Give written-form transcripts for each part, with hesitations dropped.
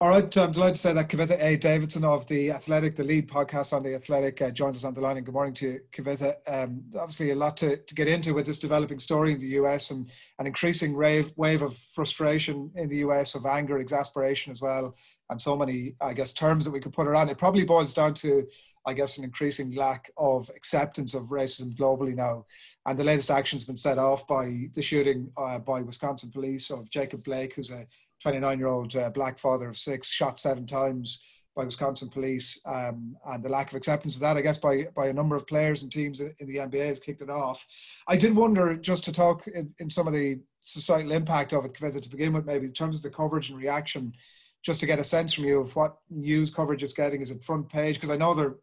All right, I'm delighted to say that Kavitha A. Davidson of The Athletic, the lead podcast on The Athletic, joins us on the line. And good morning to you, Kavitha. Obviously, a lot to get into with this developing story in the US and an increasing wave of frustration in the US, of anger, exasperation as well, and so many, I guess, terms that we could put around. It probably boils down to, I guess, an increasing lack of acceptance of racism globally now. And the latest action has been set off by the shooting by Wisconsin police of Jacob Blake, who's a 29-year-old black father of 6, shot 7 times by Wisconsin police, and the lack of acceptance of that, I guess, by a number of players and teams in the NBA has kicked it off. I did wonder, just to talk in some of the societal impact of it, Kavitha, to begin with, maybe in terms of the coverage and reaction, just to get a sense from you of what news coverage it's getting. Is it front page? Because I know there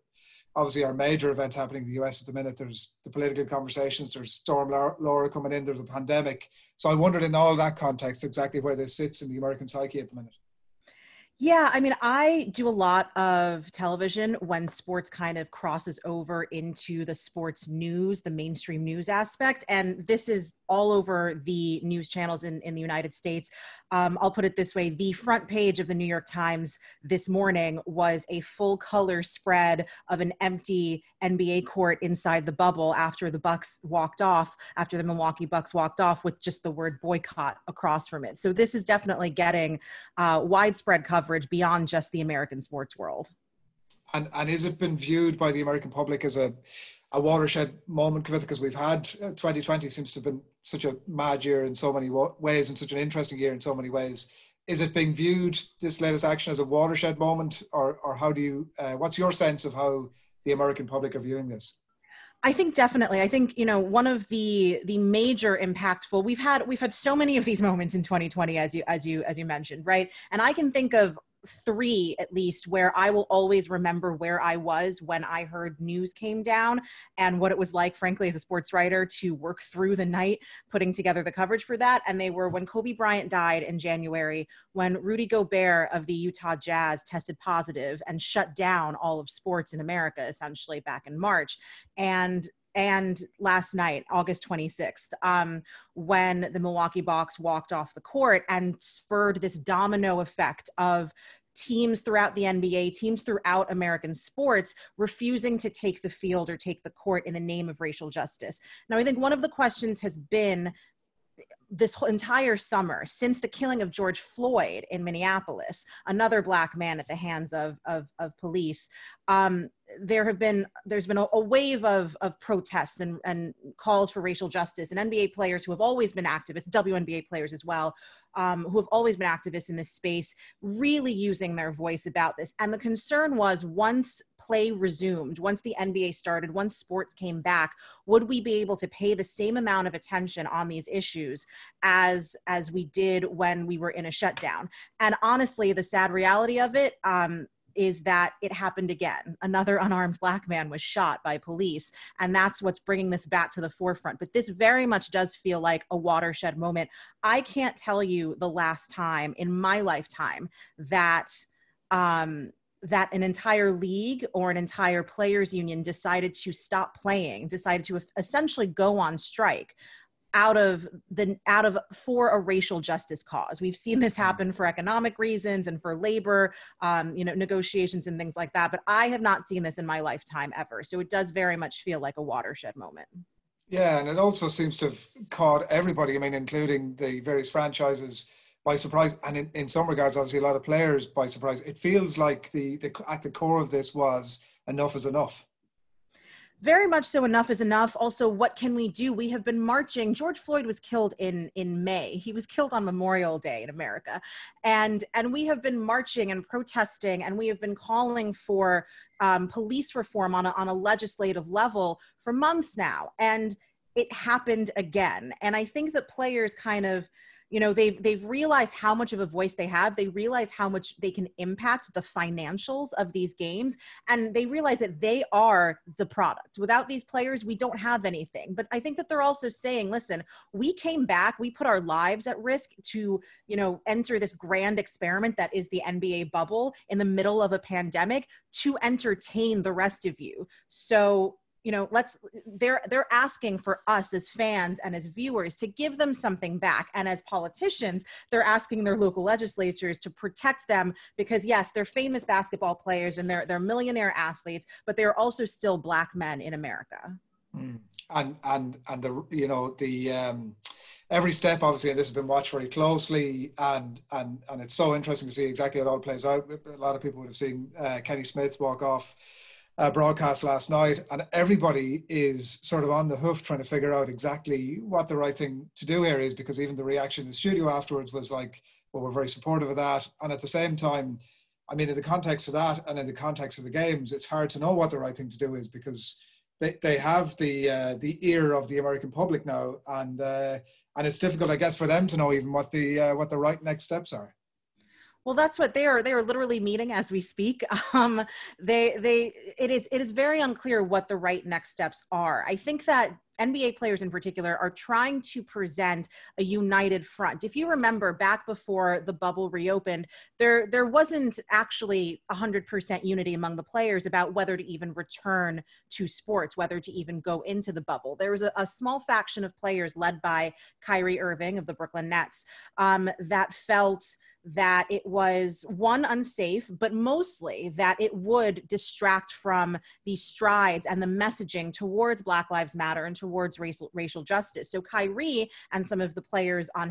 obviously are major events happening in the US at the minute. There's the political conversations, there's Storm Laura coming in, there's a pandemic. So I wondered in all that context exactly where this sits in the American psyche at the minute. Yeah, I mean, I do a lot of television when sports kind of crosses over into the sports news, the mainstream news aspect. And this is all over the news channels in the United States. I'll put it this way. The front page of the New York Times this morning was a full color spread of an empty NBA court inside the bubble after the Milwaukee Bucks walked off, with just the word boycott across from it. So this is definitely getting widespread coverage beyond just the American sports world. And has it been viewed by the American public as a watershed moment, Kavitha? Because we've had 2020 seems to have been such a mad year in so many ways, and such an interesting year in so many ways. Is it being viewed, this latest action, as a watershed moment, or how do you? What's your sense of how the American public are viewing this? I think definitely. I think, one of the major impactful, we've had so many of these moments in 2020, as you mentioned, right? And I can think of 3 at least where I will always remember where I was when I heard news came down, and what it was like, frankly, as a sports writer, to work through the night putting together the coverage for that. And they were when Kobe Bryant died in January, when Rudy Gobert of the Utah Jazz tested positive and shut down all of sports in America, essentially, back in March. And last night, August 26th, when the Milwaukee Bucks walked off the court and spurred this domino effect of teams throughout the NBA, teams throughout American sports, refusing to take the field or take the court in the name of racial justice. Now, I think one of the questions has been, this whole entire summer, since the killing of George Floyd in Minneapolis, another black man at the hands of police, there's been a wave of protests and calls for racial justice, and NBA players who have always been activists, WNBA players as well, who have always been activists in this space, really using their voice about this. And the concern was, once play resumed, once the NBA started, once sports came back, would we be able to pay the same amount of attention on these issues as we did when we were in a shutdown? And honestly, the sad reality of it is that it happened again. Another unarmed black man was shot by police, and that's what's bringing this back to the forefront. But this very much does feel like a watershed moment. I can't tell you the last time in my lifetime that that an entire league or an entire players union decided to stop playing, decided to essentially go on strike for a racial justice cause. We've seen this happen for economic reasons and for labor, negotiations and things like that. But I have not seen this in my lifetime ever. So it does very much feel like a watershed moment. Yeah, and it also seems to have caught everybody, I mean, including the various franchises, by surprise, and in some regards, obviously, a lot of players by surprise. It feels like at the core of this was enough is enough. Very much so. Enough is enough. Also, what can we do? We have been marching. George Floyd was killed in May. He was killed on Memorial Day in America. And we have been marching and protesting, and we have been calling for police reform on a legislative level for months now. And it happened again. And I think that players kind of, they've realized how much of a voice they have. They realize how much they can impact the financials of these games. And they realize that they are the product. Without these players, we don't have anything. But I think that they're also saying, listen, we came back, we put our lives at risk to, enter this grand experiment that is the NBA bubble in the middle of a pandemic to entertain the rest of you. So you know, they're asking for us as fans and as viewers to give them something back. And as politicians, they're asking their local legislatures to protect them because yes, they're famous basketball players and they're millionaire athletes, but they're also still Black men in America. Mm. And the, you know, the every step, obviously, and this has been watched very closely, and it's so interesting to see exactly how it all plays out. A lot of people would have seen Kenny Smith walk off broadcast last night, and everybody is sort of on the hoof trying to figure out exactly what the right thing to do here is, because even the reaction in the studio afterwards was like, well, we're very supportive of that. And at the same time, I mean, in the context of that and in the context of the games, it's hard to know what the right thing to do is, because they have the ear of the American public now, and it's difficult, I guess, for them to know even what the right next steps are. Well, that's what they are literally meeting as we speak. It is very unclear what the right next steps are. I think that NBA players in particular are trying to present a united front. If you remember back before the bubble reopened, there wasn't actually 100% unity among the players about whether to even return to sports, whether to even go into the bubble. There was a small faction of players led by Kyrie Irving of the Brooklyn Nets that felt that it was, one, unsafe, but mostly that it would distract from the strides and the messaging towards Black Lives Matter and towards racial justice. So Kyrie and some of the players in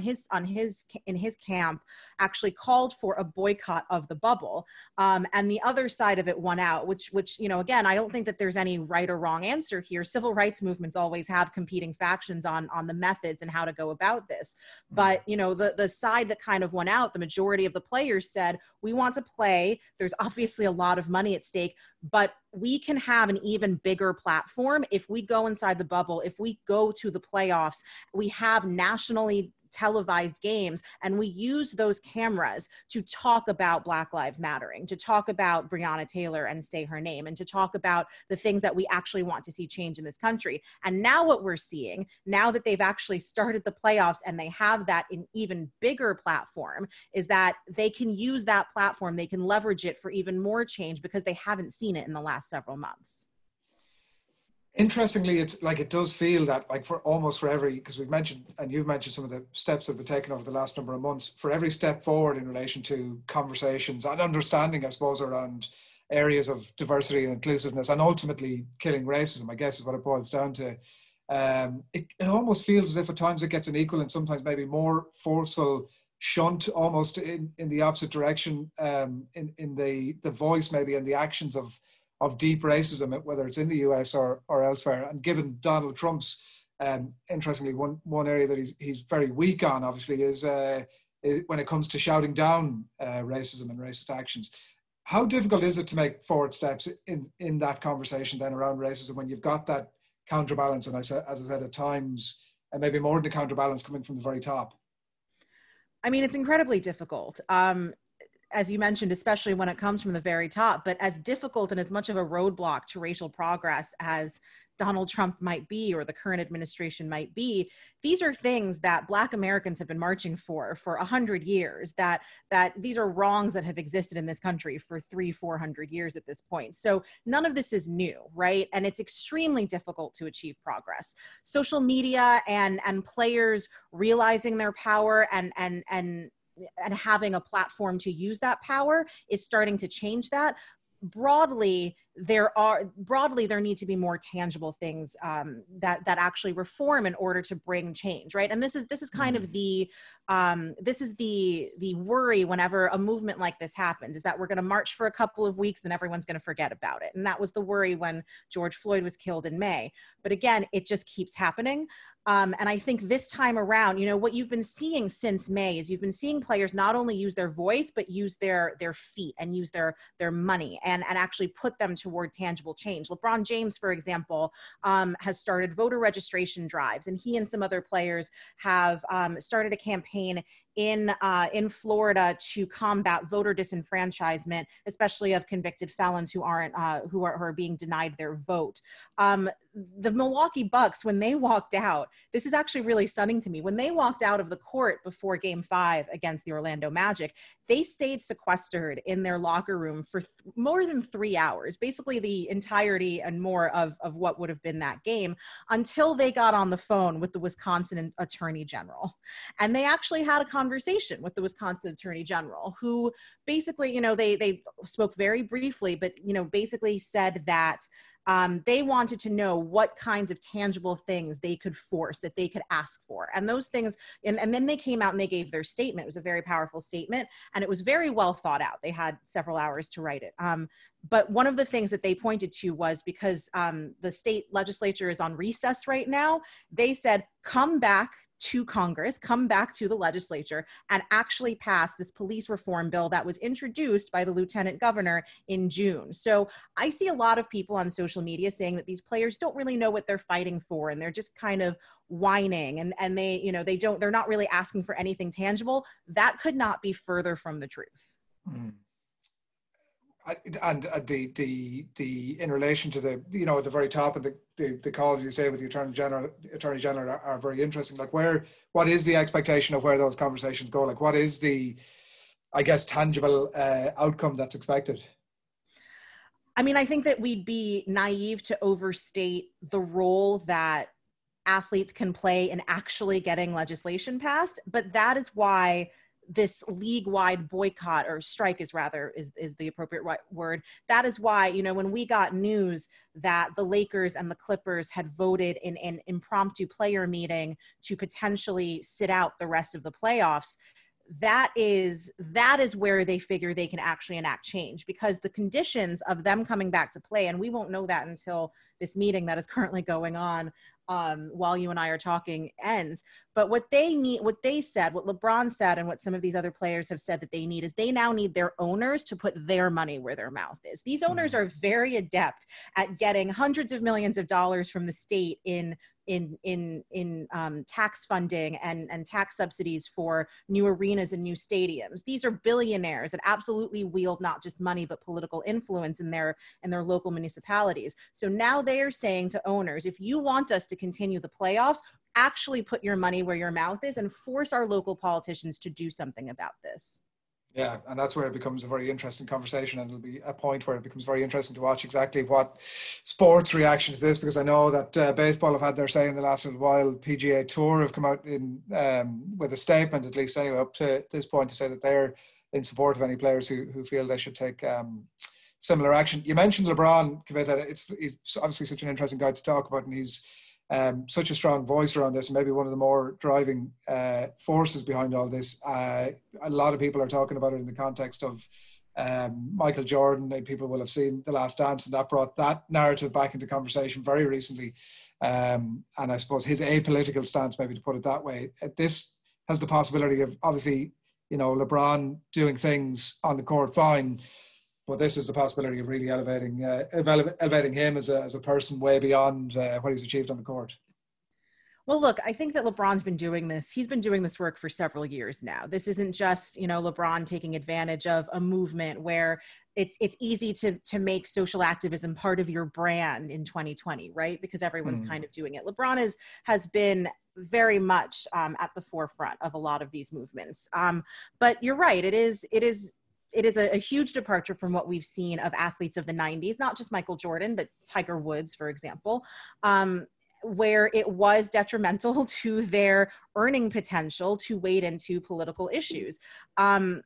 his camp actually called for a boycott of the bubble, and the other side of it won out. Which you know, again, I don't think that there's any right or wrong answer here. Civil rights movements always have competing factions on the methods and how to go about this. But you know, the side that kind of won out, the majority of the players said, we want to play. There's obviously a lot of money at stake, but we can have an even bigger platform if we go inside the bubble, if we go to the playoffs, we have nationally televised games, and we use those cameras to talk about Black Lives Mattering, to talk about Breonna Taylor and say her name, and to talk about the things that we actually want to see change in this country. And now what we're seeing, now that they've actually started the playoffs and they have that in even bigger platform, is that they can use that platform, they can leverage it for even more change because they haven't seen it in the last several months. Interestingly, it's like, it does feel that like for every, because we've mentioned, and you've mentioned some of the steps that have been taken over the last number of months, for every step forward in relation to conversations and understanding, I suppose, around areas of diversity and inclusiveness and ultimately killing racism, I guess is what it boils down to. It almost feels as if at times it gets an equal and sometimes maybe more forceful shunt almost in the opposite direction, in the voice maybe and the actions of deep racism, whether it's in the US or elsewhere. And given Donald Trump's, interestingly, one area that he's very weak on, obviously, is when it comes to shouting down racism and racist actions. How difficult is it to make forward steps in that conversation then around racism when you've got that counterbalance, and as I said, at times, and maybe more than a counterbalance coming from the very top? I mean, it's incredibly difficult. As you mentioned, especially when it comes from the very top, but as difficult and as much of a roadblock to racial progress as Donald Trump might be, or the current administration might be, these are things that Black Americans have been marching for 100 years, that these are wrongs that have existed in this country for 300-400 years at this point. So none of this is new, right? And it's extremely difficult to achieve progress. Social media and players realizing their power and having a platform to use that power is starting to change that. Broadly, there need to be more tangible things that actually reform in order to bring change, right? And this is kind of the worry whenever a movement like this happens, is that we're going to march for a couple of weeks and everyone's going to forget about it. And that was the worry when George Floyd was killed in May. But again, it just keeps happening. And I think this time around, you know, what you've been seeing since May is you've been seeing players not only use their voice, but use their feet and use their money and actually put them toward tangible change. LeBron James, for example, has started voter registration drives, and he and some other players have started a campaign in Florida to combat voter disenfranchisement, especially of convicted felons who are being denied their vote. The Milwaukee Bucks, when they walked out, this is actually really stunning to me. When they walked out of the court before Game 5 against the Orlando Magic, they stayed sequestered in their locker room for more than 3 hours, basically the entirety and more of what would have been that game, until they got on the phone with the Wisconsin Attorney General. And they actually had a conversation with the Wisconsin Attorney General, who basically, they spoke very briefly, but, basically said that they wanted to know what kinds of tangible things they could force, that they could ask for. And those things, and then they came out and they gave their statement. It was a very powerful statement, and it was very well thought out. They had several hours to write it. But one of the things that they pointed to was, because the state legislature is on recess right now, they said, come back to Congress, come back to the legislature, and actually pass this police reform bill that was introduced by the lieutenant governor in June. So I see a lot of people on social media saying that these players don't really know what they're fighting for, and they're just kind of whining, and they're not really asking for anything tangible. That could not be further from the truth. Mm. And the in relation to the at the very top, and the calls you say with the Attorney General are very interesting. Like, what is the expectation of where those conversations go? Like, what is the, I guess, tangible outcome that's expected? I mean, I think that we'd be naive to overstate the role that athletes can play in actually getting legislation passed, but that is why this league-wide boycott, or strike is the appropriate word. That is why, when we got news that the Lakers and the Clippers had voted in an impromptu player meeting to potentially sit out the rest of the playoffs, that is where they figure they can actually enact change, because the conditions of them coming back to play, and we won't know that until this meeting that is currently going on while you and I are talking ends. But what LeBron said, and what some of these other players have said that they need, is they now need their owners to put their money where their mouth is. These owners are very adept at getting hundreds of millions of dollars from the state in tax funding and tax subsidies for new arenas and new stadiums. These are billionaires that absolutely wield not just money, but political influence in their local municipalities. So now they are saying to owners, if you want us to continue the playoffs, actually put your money where your mouth is and force our local politicians to do something about this. Yeah, and that's where it becomes a very interesting conversation, and it'll be a point where it becomes very interesting to watch exactly what sports reaction to this, because I know that baseball have had their say in the last little while. PGA Tour have come out in with a statement, at least anyway, up to this point, to say that they're in support of any players who feel they should take similar action. You mentioned LeBron, Kavitha. He's obviously such an interesting guy to talk about, and he's such a strong voice around this, and maybe one of the more driving forces behind all this. A lot of people are talking about it in the context of Michael Jordan, and people will have seen The Last Dance, and that brought that narrative back into conversation very recently. And I suppose his apolitical stance, maybe to put it that way, this has the possibility of, obviously, LeBron doing things on the court fine, but this is the possibility of really elevating him as a person way beyond what he's achieved on the court. Well, look, I think that LeBron's been doing this. He's been doing this work for several years now. This isn't just, LeBron taking advantage of a movement where it's easy to make social activism part of your brand in 2020, right? Because everyone's kind of doing it. LeBron has been very much at the forefront of a lot of these movements. But you're right. It is a huge departure from what we've seen of athletes of the 90s, not just Michael Jordan, but Tiger Woods, for example, where it was detrimental to their earning potential to wade into political issues. On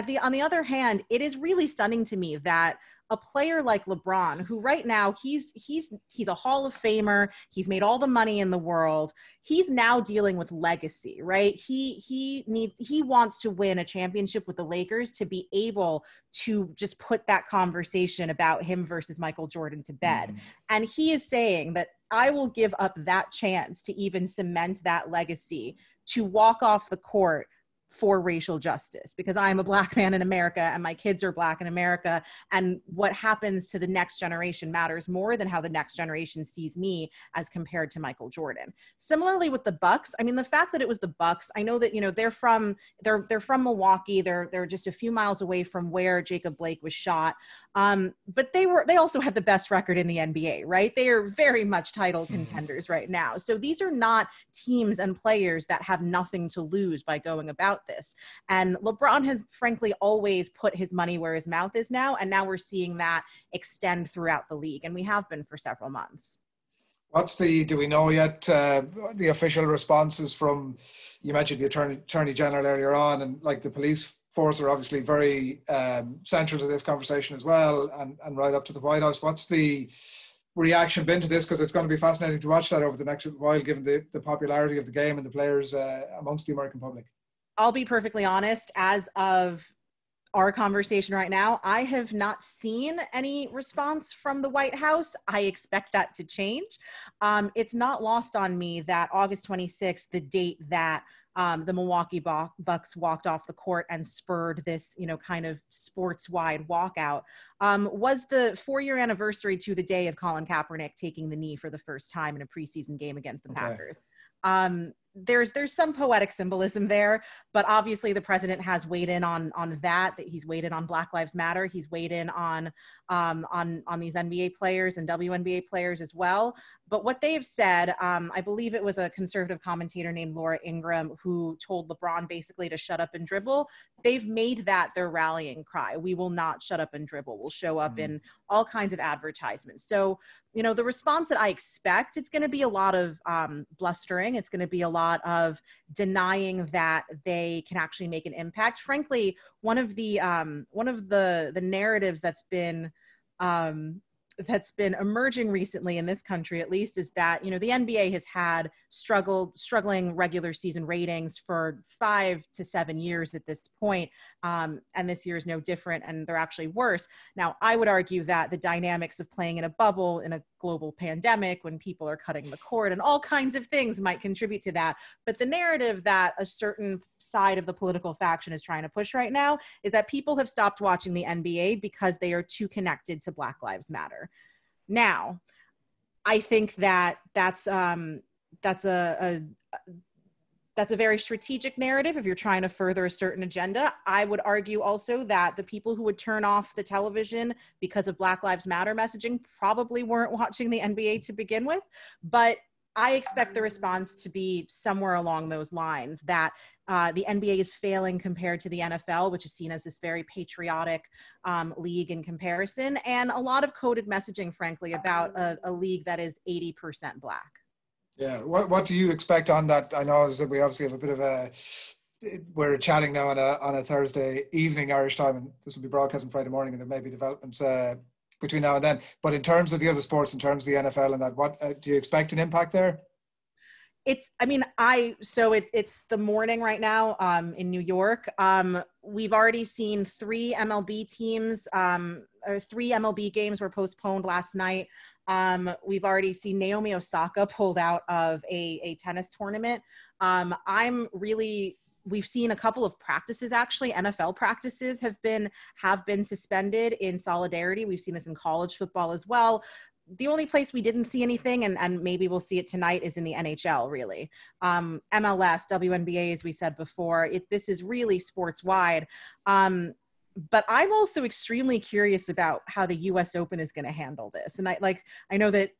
the other hand, it is really stunning to me that a player like LeBron, who right now he's a Hall of Famer, he's made all the money in the world, he's now dealing with legacy, right? He wants to win a championship with the Lakers to be able to just put that conversation about him versus Michael Jordan to bed. And he is saying that I will give up that chance to even cement that legacy, to walk off the court for racial justice, because I'm a Black man in America and my kids are Black in America. And what happens to the next generation matters more than how the next generation sees me as compared to Michael Jordan. Similarly with the Bucks, I mean, the fact that it was the Bucks, I know that, you know, they're from Milwaukee. They're just a few miles away from where Jacob Blake was shot. But they also have the best record in the NBA, right? They are very much title contenders right now. So these are not teams and players that have nothing to lose by going about this. And LeBron has frankly always put his money where his mouth is now. And now we're seeing that extend throughout the league. And we have been for several months. Do we know yet the official responses from, you mentioned the Attorney General earlier on, and like the police force are obviously very central to this conversation as well, and right up to the White House. What's the reaction been to this? Because it's going to be fascinating to watch that over the next while, given the popularity of the game and the players amongst the American public. I'll be perfectly honest, as of our conversation right now, I have not seen any response from the White House. I expect that to change. It's not lost on me that August 26th, the date that the Milwaukee Bucks walked off the court and spurred this, you know, kind of sports-wide walkout, was the 4-year anniversary to the day of Colin Kaepernick taking the knee for the first time in a preseason game against the Packers. There's some poetic symbolism there, but obviously the president has weighed in on that he's weighed in on Black Lives Matter. He's weighed in on these NBA players and WNBA players as well. But what they've said, I believe it was a conservative commentator named Laura Ingraham who told LeBron basically to shut up and dribble. They've made that their rallying cry. We will not shut up and dribble. We'll show up in all kinds of advertisements. So, you know, the response that I expect, it's going to be a lot of blustering. It's going to be a lot of denying that they can actually make an impact. Frankly, one of the narratives that's been emerging recently in this country, at least, is that, you know, the NBA has had struggling regular season ratings for 5 to 7 years at this point. And this year is no different, and they're actually worse. Now, I would argue that the dynamics of playing in a bubble in a global pandemic, when people are cutting the cord and all kinds of things, might contribute to that. But the narrative that a certain side of the political faction is trying to push right now is that people have stopped watching the NBA because they are too connected to Black Lives Matter. Now, I think that that's a very strategic narrative if you're trying to further a certain agenda. I would argue also that the people who would turn off the television because of Black Lives Matter messaging probably weren't watching the NBA to begin with. But I expect the response to be somewhere along those lines, that the NBA is failing compared to the NFL, which is seen as this very patriotic league in comparison, and a lot of coded messaging, frankly, about a league that is 80% Black. Yeah. What do you expect on that? I know we obviously have a bit of we're chatting now on a Thursday evening Irish time, and this will be broadcast on Friday morning, and there may be developments between now and then. But in terms of the other sports, in terms of the NFL and that, what do you expect an impact there? It's the morning right now in New York. We've already seen 3 MLB teams, or 3 MLB games were postponed last night. We've already seen Naomi Osaka pulled out of a tennis tournament. We've seen a couple of practices, actually. NFL practices have been suspended in solidarity. We've seen this in college football as well. The only place we didn't see anything, and maybe we'll see it tonight, is in the NHL, really. MLS, WNBA, as we said before, this is really sports wide. But I'm also extremely curious about how the US Open is going to handle this. And I know that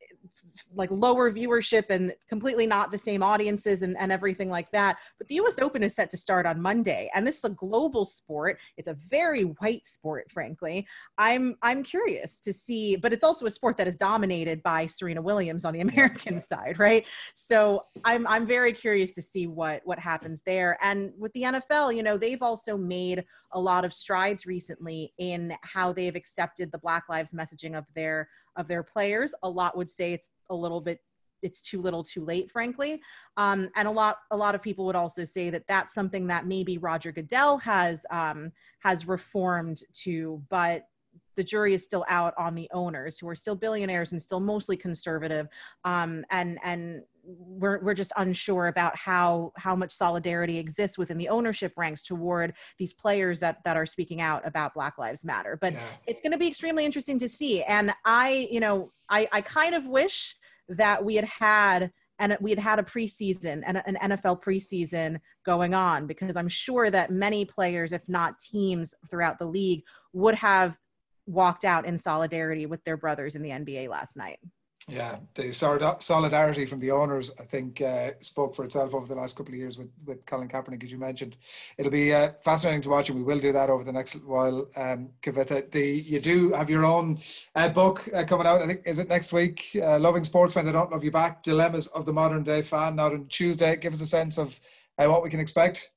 lower viewership and completely not the same audiences and everything like that. But the US Open is set to start on Monday. And this is a global sport. It's a very white sport, frankly. I'm curious to see, but it's also a sport that is dominated by Serena Williams on the American side, right? So I'm very curious to see what happens there. And with the NFL, you know, they've also made a lot of strides recently in how they've accepted the Black Lives messaging of their players. A lot would say it's too little too late, frankly. And a lot of people would also say that that's something that maybe Roger Goodell has reformed to, but the jury is still out on the owners, who are still billionaires and still mostly conservative, and we're just unsure about how much solidarity exists within the ownership ranks toward these players that are speaking out about Black Lives Matter. But it's going to be extremely interesting to see. And I kind of wish that we had had a preseason and an NFL preseason going on, because I'm sure that many players, if not teams throughout the league, would have walked out in solidarity with their brothers in the NBA last night. Yeah, the solidarity from the owners, I think, spoke for itself over the last couple of years with Colin Kaepernick, as you mentioned. It'll be fascinating to watch, and we will do that over the next while. Kavitha, you do have your own book coming out. I think, is it next week? Loving Sports When They Don't Love You Back: Dilemmas of the Modern Day Fan. Out on Tuesday. Give us a sense of what we can expect.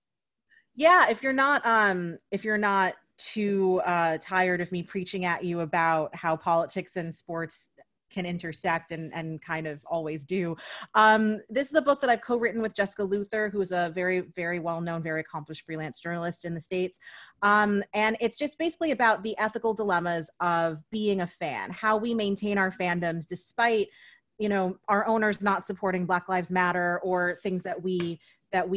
Yeah, if you're not too tired of me preaching at you about how politics and sports can intersect and kind of always do. This is a book that I've co-written with Jessica Luther, who is a very, very well-known, very accomplished freelance journalist in the States. And it's just basically about the ethical dilemmas of being a fan, how we maintain our fandoms despite, our owners not supporting Black Lives Matter or things that we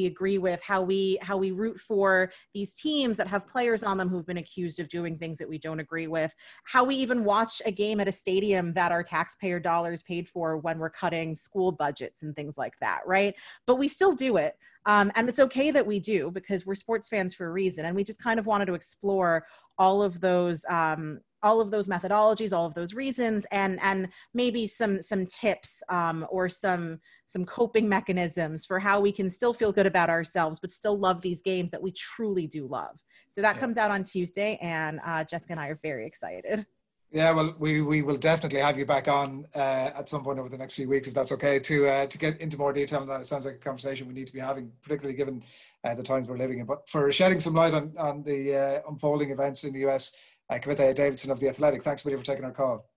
agree with, how we root for these teams that have players on them who've been accused of doing things that we don't agree with, how we even watch a game at a stadium that our taxpayer dollars paid for when we're cutting school budgets and things like that, right? But we still do it. And it's okay that we do, because we're sports fans for a reason. And we just kind of wanted to explore all of those methodologies, all of those reasons, and maybe some tips or some coping mechanisms for how we can still feel good about ourselves, but still love these games that we truly do love. So that comes out on Tuesday, and Jessica and I are very excited. Yeah, well, we will definitely have you back on at some point over the next few weeks, if that's okay, to get into more detail on that. It sounds like a conversation we need to be having, particularly given the times we're living in. But for shedding some light on the unfolding events in the US, Kavitha A, Davidson of The Athletic, thanks a million for taking our call.